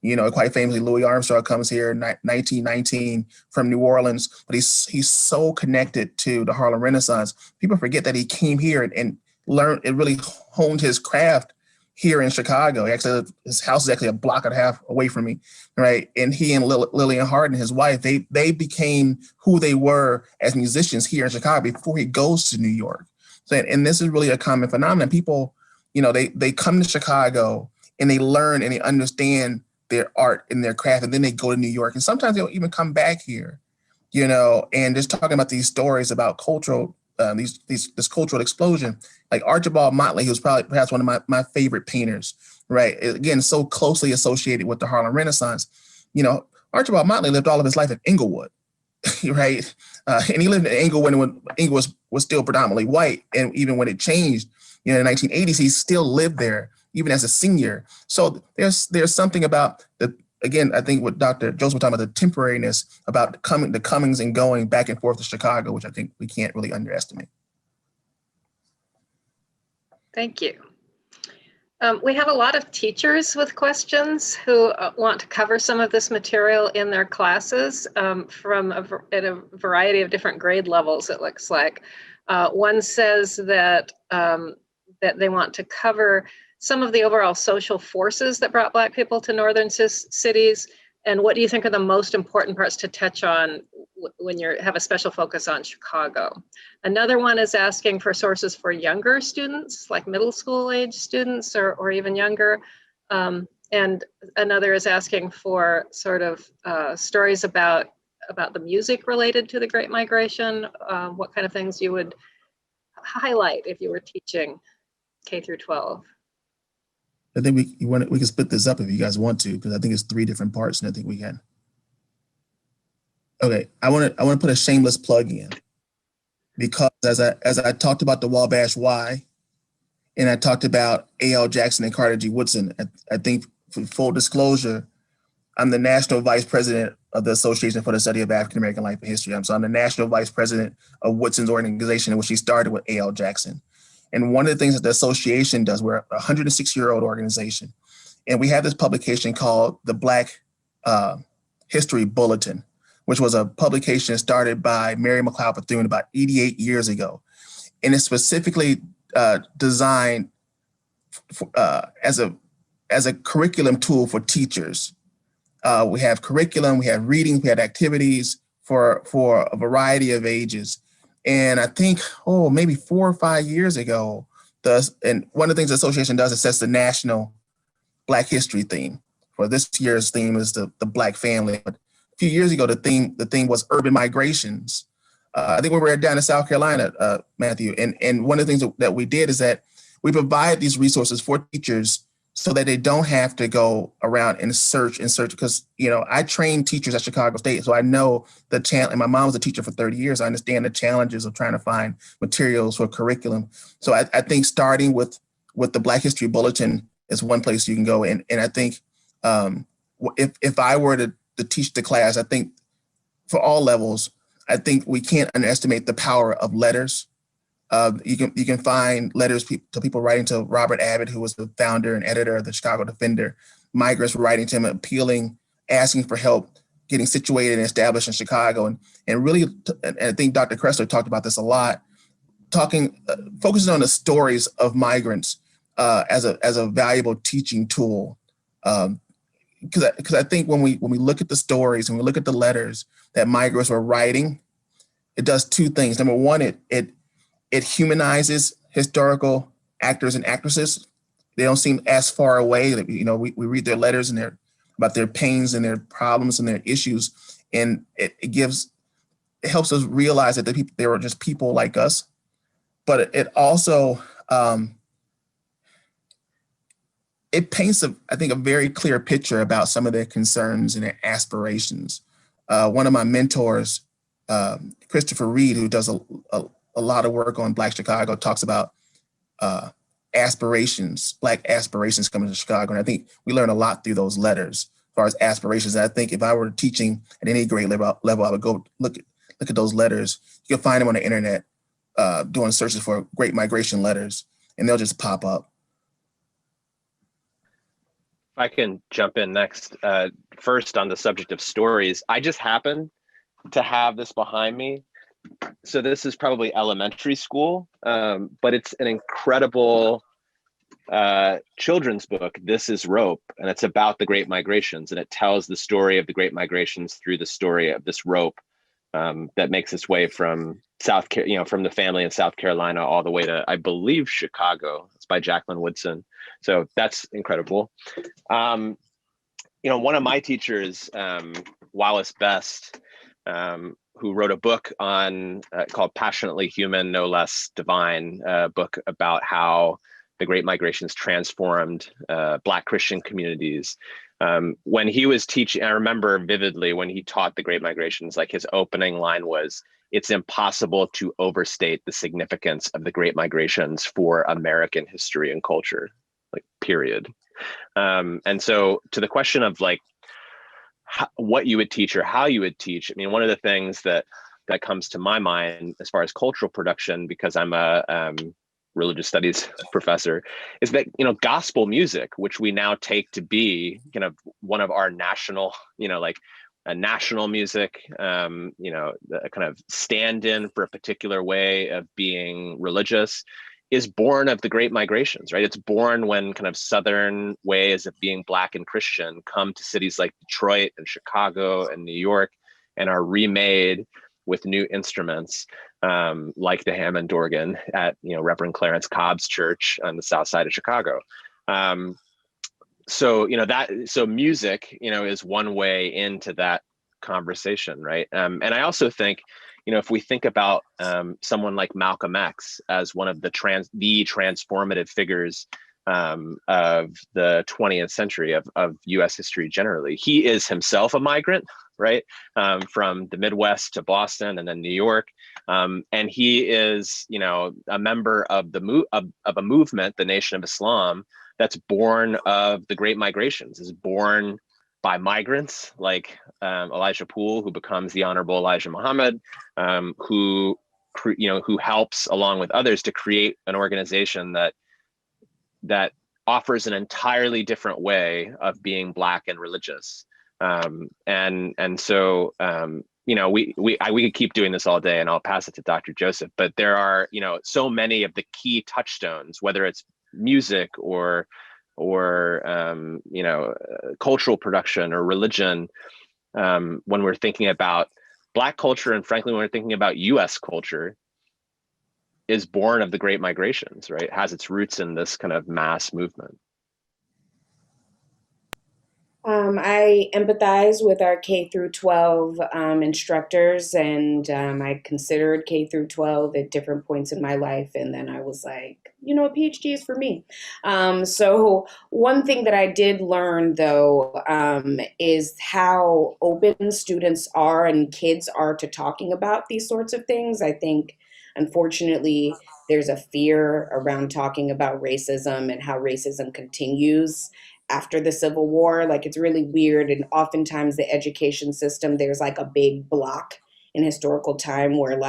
B: Quite famously, Louis Armstrong comes here in 1919 from New Orleans, but he's so connected to the Harlem Renaissance. People forget that he came here and learned and really honed his craft here in Chicago. Actually, his house is actually a block and a half away from me, right? And he and Lillian Hardin, his wife, they became who they were as musicians here in Chicago before he goes to New York. So, and this is really a common phenomenon. People, they come to Chicago and they learn and they understand their art and their craft, and then they go to New York. And sometimes they'll even come back here, and just talking about these stories about cultural, this cultural explosion. Like Archibald Motley, who's probably perhaps one of my favorite painters, right? Again, so closely associated with the Harlem Renaissance. Archibald Motley lived all of his life in Inglewood, right? And he lived in Inglewood when Inglewood was still predominantly white. And even when it changed, in the 1980s, he still lived there, even as a senior. So there's something about again, I think what Dr. Joseph was talking about, the temporariness about the comings and going back and forth to Chicago, which I think we can't really underestimate.
A: Thank you. We have a lot of teachers with questions who want to cover some of this material in their classes from at a variety of different grade levels, it looks like. One says that they want to cover some of the overall social forces that brought Black people to northern cities, and what do you think are the most important parts to touch on when you have a special focus on Chicago? Another one is asking for sources for younger students, like middle school age students or even younger. And another is asking for sort of stories about the music related to the Great Migration, what kind of things you would highlight if you were teaching K through 12.
B: I think we can split this up if you guys want to, because I think it's 3 different parts, and I think we can. Okay, I want to put a shameless plug in, because as I talked about the Wabash Y, and I talked about A.L. Jackson and Carter G. Woodson, I think for full disclosure, I'm the national vice president of the Association for the Study of African American Life and History. So I'm the national vice president of Woodson's organization, in which he started with A.L. Jackson. And one of the things that the association does, we're a 106-year-old organization, and we have this publication called the Black History Bulletin, which was a publication started by Mary McLeod Bethune about 88 years ago. And it's specifically designed as a curriculum tool for teachers. We have curriculum, we have reading, we have activities for a variety of ages. And I think, maybe 4 or 5 years ago, and one of the things the association does is sets the national Black history theme. For this year's theme is the Black family. But a few years ago, the theme was urban migrations. I think we were down in South Carolina, Matthew, and one of the things that we did is that we provide these resources for teachers so that they don't have to go around and search, because, I train teachers at Chicago State, so I know the challenge, and my mom was a teacher for 30 years. I understand the challenges of trying to find materials for curriculum. So I think starting with the Black History Bulletin is one place you can go. And I think if I were to teach the class, I think for all levels, I think we can't underestimate the power of letters. You can find letters to people writing to Robert Abbott, who was the founder and editor of the Chicago Defender. Migrants writing to him, appealing, asking for help, getting situated and established in Chicago. And really, and I think Dr. Kressler talked about this a lot, focusing on the stories of migrants as a valuable teaching tool. Because I think when we look at the stories and we look at the letters that migrants were writing, it does 2 things. Number one, it humanizes historical actors and actresses. They don't seem as far away. We read their letters and about their pains and their problems and their issues, and it helps us realize that they were just people like us. But it also it paints I think a very clear picture about some of their concerns and their aspirations. One of my mentors, Christopher Reed, who does a lot of work on Black Chicago, talks about aspirations, Black aspirations coming to Chicago. And I think we learn a lot through those letters as far as aspirations. And I think if I were teaching at any grade level, I would go look at those letters. You can find them on the internet, doing searches for Great Migration letters, and they'll just pop up.
C: If I can jump in next, first on the subject of stories, I just happen to have this behind me. So this is probably elementary school, but it's an incredible children's book, This Is Rope, and it's about the Great Migrations, and it tells the story of the Great Migrations through the story of this rope that makes its way from from the family in South Carolina all the way to, I believe, Chicago. It's by Jacqueline Woodson. So that's incredible. One of my teachers, Wallace Best, who wrote a book on called Passionately Human, No Less Divine, book about how the Great Migrations transformed Black Christian communities. When he was teaching, I remember vividly when he taught the Great Migrations, like his opening line was, "It's impossible to overstate the significance of the Great Migrations for American history and culture," like period. And so to the question of like what you would teach or how you would teach, I mean, one of the things that comes to my mind as far as cultural production, because I'm a religious studies professor, is that, gospel music, which we now take to be kind of one of our national, like a national music, a kind of stand-in for a particular way of being religious, is born of the Great Migrations, right? It's born when kind of Southern ways of being Black and Christian come to cities like Detroit and Chicago and New York and are remade with new instruments, like the Hammond organ at Reverend Clarence Cobb's church on the south side of Chicago. So music is one way into that conversation, right? And I also think, if we think about someone like Malcolm X as one of the transformative figures of the 20th century of U.S. history generally, he is himself a migrant, right? From the Midwest to Boston and then New York. And he is, a member of a movement, the Nation of Islam, that's born of the Great Migrations, is born by migrants like Elijah Poole, who becomes the Honorable Elijah Muhammad, who helps along with others to create an organization that offers an entirely different way of being Black and religious. And so we could keep doing this all day, and I'll pass it to Dr. Joseph, but there are, so many of the key touchstones, whether it's music or cultural production or religion, when we're thinking about Black culture, and frankly, when we're thinking about US culture, is born of the Great Migrations, right? It has its roots in this kind of mass movement.
D: I empathize with our K through 12 instructors, and I considered K through 12 at different points in my life, and then I was like, a PhD is for me. So one thing that I did learn, though, is how open students are and kids are to talking about these sorts of things. I think, unfortunately, there's a fear around talking about racism and how racism continues after the Civil War. Like, it's really weird. And oftentimes the education system, there's like a big block in historical time where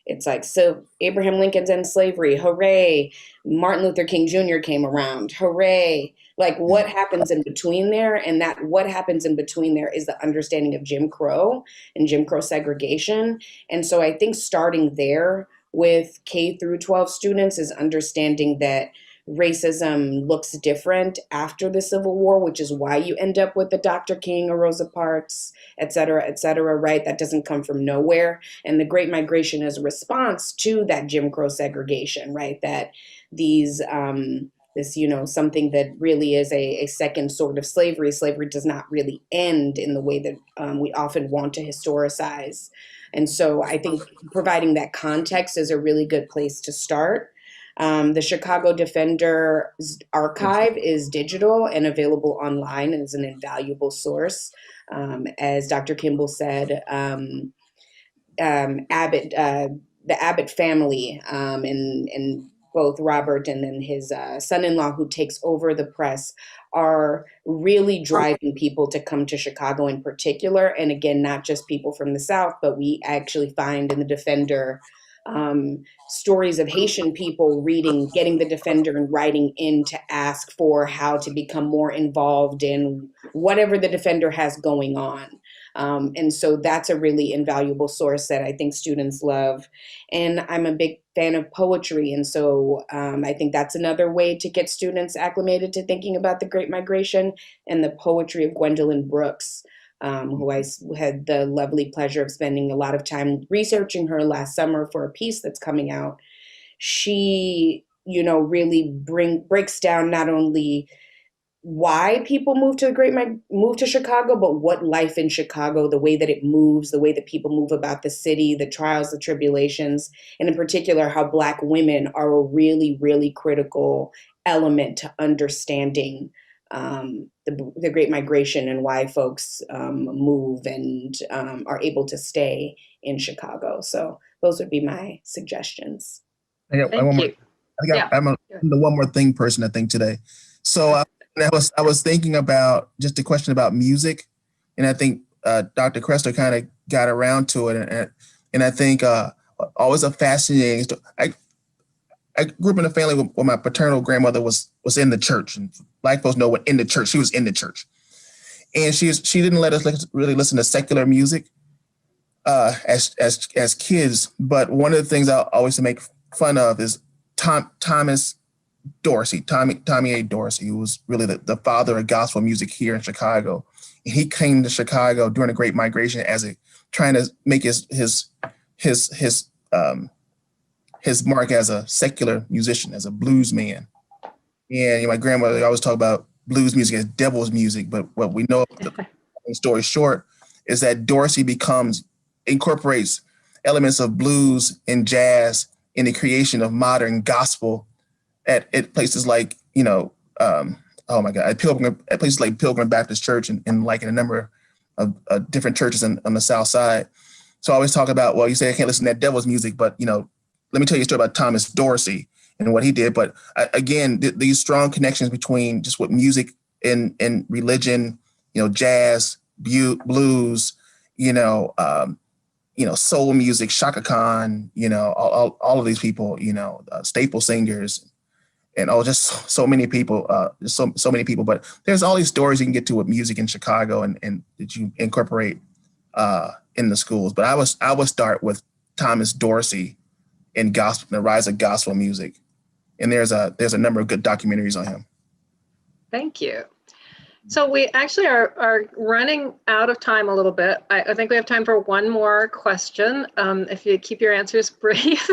D: it's like, so Abraham Lincoln's end slavery, hooray. Martin Luther King Jr. came around, hooray. Like, what happens in between there? And that what happens in between there is the understanding of Jim Crow and Jim Crow segregation. And so I think starting there with K through 12 students is understanding that racism looks different after the Civil War, which is why you end up with the Dr. King or Rosa Parks, et cetera, right? That doesn't come from nowhere. And the Great Migration is a response to that Jim Crow segregation, right? That these, something that really is a second sort of slavery. Slavery does not really end in the way that we often want to historicize. And so I think providing that context is a really good place to start. The Chicago Defender's archive is digital and available online and is an invaluable source. As Dr. Kimball said, the Abbott family, and both Robert and then his son-in-law, who takes over the press, are really driving people to come to Chicago in particular. And again, not just people from the South, but we actually find in the Defender stories of Haitian people getting the Defender and writing in to ask for how to become more involved in whatever the Defender has going on. And so that's a really invaluable source that I think students love. And I'm a big fan of poetry. And so I think that's another way to get students acclimated to thinking about the Great Migration, and the poetry of Gwendolyn Brooks, who I had the lovely pleasure of spending a lot of time researching her last summer for a piece that's coming out. She, really breaks down not only why people move to Chicago, but what life in Chicago, the way that it moves, the way that people move about the city, the trials, the tribulations, and in particular, how Black women are a really, really critical element to understanding the Great Migration and why folks move and are able to stay in Chicago. So those would be my suggestions.
B: I
A: Thank you. Yeah.
B: I'm the one more thing person, I think, today. So I was thinking about just a question about music, and I think Dr. Kressler kind of got around to it, and I think always a fascinating story. I grew up in a family where my paternal grandmother was in the church, and Black folks know what in the church. She was in the church, and she didn't let us really listen to secular music as kids. But one of the things I always make fun of is Thomas Dorsey, Tommy A. Dorsey, who was really the father of gospel music here in Chicago. And he came to Chicago during the Great Migration trying to make his mark as a secular musician, as a blues man. And my grandmother always talk about blues music as devil's music, but what we know, the story short, is that Dorsey incorporates elements of blues and jazz in the creation of modern gospel at places like, oh my God, at places like Pilgrim Baptist Church and like in a number of different churches on the South Side. So I always talk about, well, you say I can't listen to that devil's music, but let me tell you a story about Thomas Dorsey and what he did. But again, these strong connections between just what music and religion, jazz, blues, soul music, Shaka Khan, all of these people, staple singers, and just so many people, so many people. But there's all these stories you can get to with music in Chicago and that you incorporate in the schools. But I would start with Thomas Dorsey and gospel, the rise of gospel music. And there's a number of good documentaries on him.
A: Thank you. So we actually are running out of time a little bit. I think we have time for one more question, if you keep your answers brief.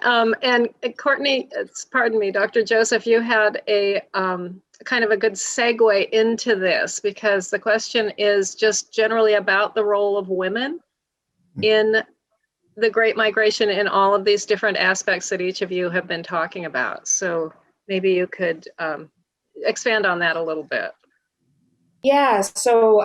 A: And Courtney, pardon me, Dr. Joseph, you had a kind of a good segue into this, because the question is just generally about the role of women in the Great Migration in all of these different aspects that each of you have been talking about. So maybe you could expand on that a little bit.
D: Yeah, so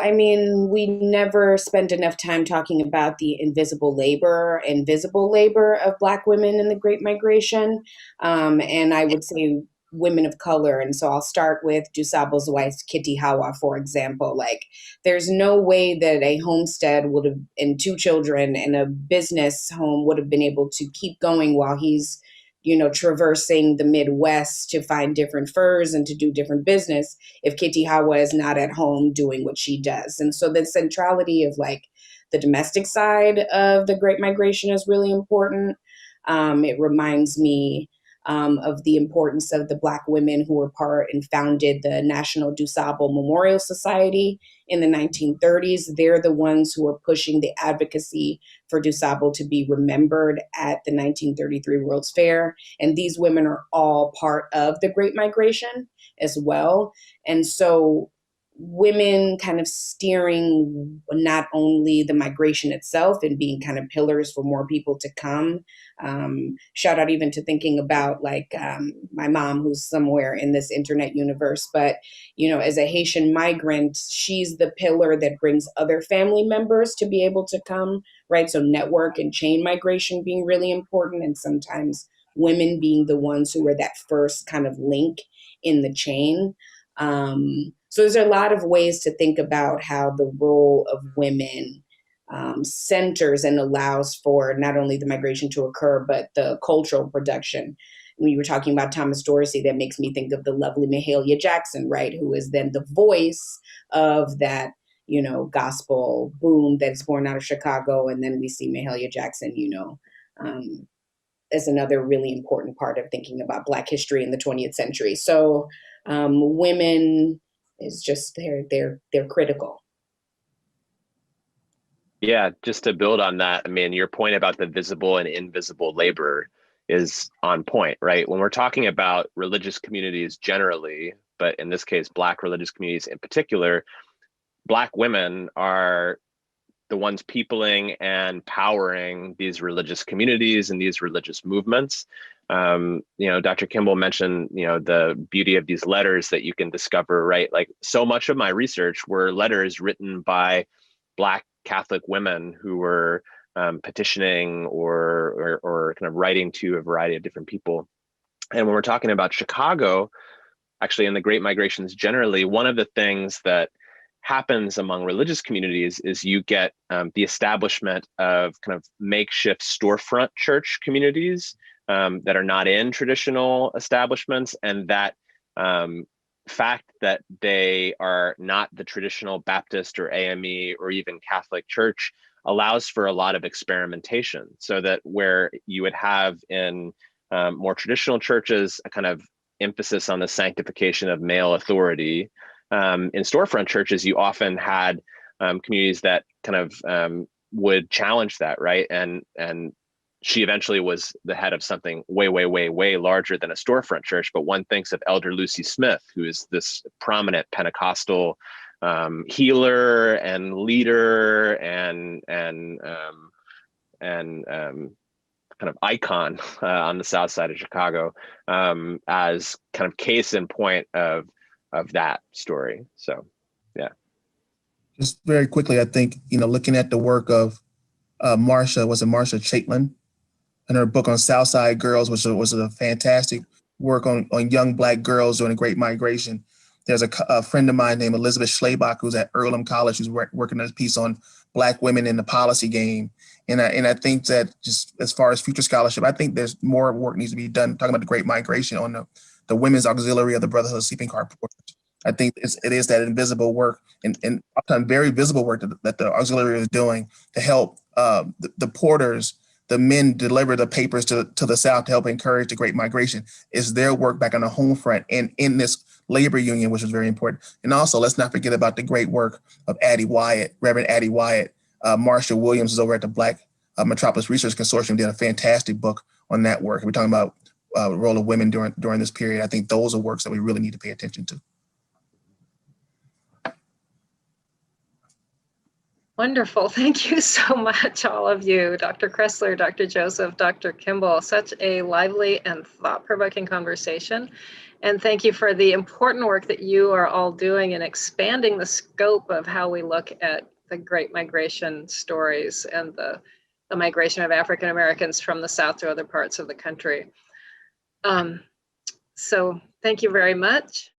D: we never spend enough time talking about the invisible labor and visible labor of Black women in the Great Migration. And I would say women of color. And so I'll start with Dusab's wife, Kitty Hawa, for example. There's no way that a homestead would have, and 2 children and a business home would have been able to keep going while he's traversing the Midwest to find different furs and to do different business if Kitty Hawa is not at home doing what she does. And so the centrality of the domestic side of the Great Migration is really important. It reminds me of the importance of the Black women who were part and founded the National Dusab Memorial Society in the 1930s. They're the ones who are pushing the advocacy for Dusab to be remembered at the 1933 World's Fair. And these women are all part of the Great Migration as well. And so women kind of steering not only the migration itself and being kind of pillars for more people to come. Shout out even to thinking about my mom, who's somewhere in this internet universe, but as a Haitian migrant, she's the pillar that brings other family members to be able to come, right? So network and chain migration being really important, and sometimes women being the ones who are that first kind of link in the chain. So there's a lot of ways to think about how the role of women centers and allows for not only the migration to occur, but the cultural production. When you were talking about Thomas Dorsey, that makes me think of the lovely Mahalia Jackson, right? Who is then the voice of that, gospel boom that's born out of Chicago. And then we see Mahalia Jackson, is another really important part of thinking about Black history in the 20th century. So women is just, they're critical.
C: Yeah, just to build on that, I mean, your point about the visible and invisible labor is on point, right? When we're talking about religious communities generally, but in this case, Black religious communities in particular, Black women are the ones peopling and powering these religious communities and these religious movements. Dr. Kimball mentioned, the beauty of these letters that you can discover, right? Like so much of my research were letters written by Black Catholic women who were petitioning or kind of writing to a variety of different people. And when we're talking about Chicago, actually in the Great Migrations generally, one of the things that happens among religious communities is you get the establishment of kind of makeshift storefront church communities that are not in traditional establishments, and that fact that they are not the traditional Baptist or AME or even Catholic church allows for a lot of experimentation, so that where you would have in more traditional churches a kind of emphasis on the sanctification of male authority, in storefront churches, you often had communities that kind of would challenge that, right? And she eventually was the head of something way, way, way, way larger than a storefront church. But one thinks of Elder Lucy Smith, who is this prominent Pentecostal healer and leader and kind of icon on the south side of Chicago, as kind of case in point of that story. So, yeah.
B: Just very quickly, I think, looking at the work of Marsha Chaitlin and her book on Southside Girls, which was a fantastic work on young Black girls during the Great Migration. There's a friend of mine named Elizabeth Schlabach, who's at Earlham College, who's working on a piece on Black women in the policy game. And I think that just as far as future scholarship, I think there's more work needs to be done talking about the Great Migration on the Women's Auxiliary of the Brotherhood of Sleeping Car Porters. I think it is that invisible work and often very visible work that the auxiliary is doing to help the porters, the men deliver the papers to the South to help encourage the Great Migration. Is their work back on the home front and in this labor union, which is very important. And also, let's not forget about the great work of Reverend Addie Wyatt. Marsha Williams is over at the Black Metropolis Research Consortium, did a fantastic book on that work. We're talking about the role of women during this period. I think those are works that we really need to pay attention to.
A: Wonderful. Thank you so much, all of you, Dr. Kressler, Dr. Joseph, Dr. Kimball. Such a lively and thought-provoking conversation. And thank you for the important work that you are all doing in expanding the scope of how we look at the Great Migration stories and the migration of African Americans from the South to other parts of the country. So thank you very much.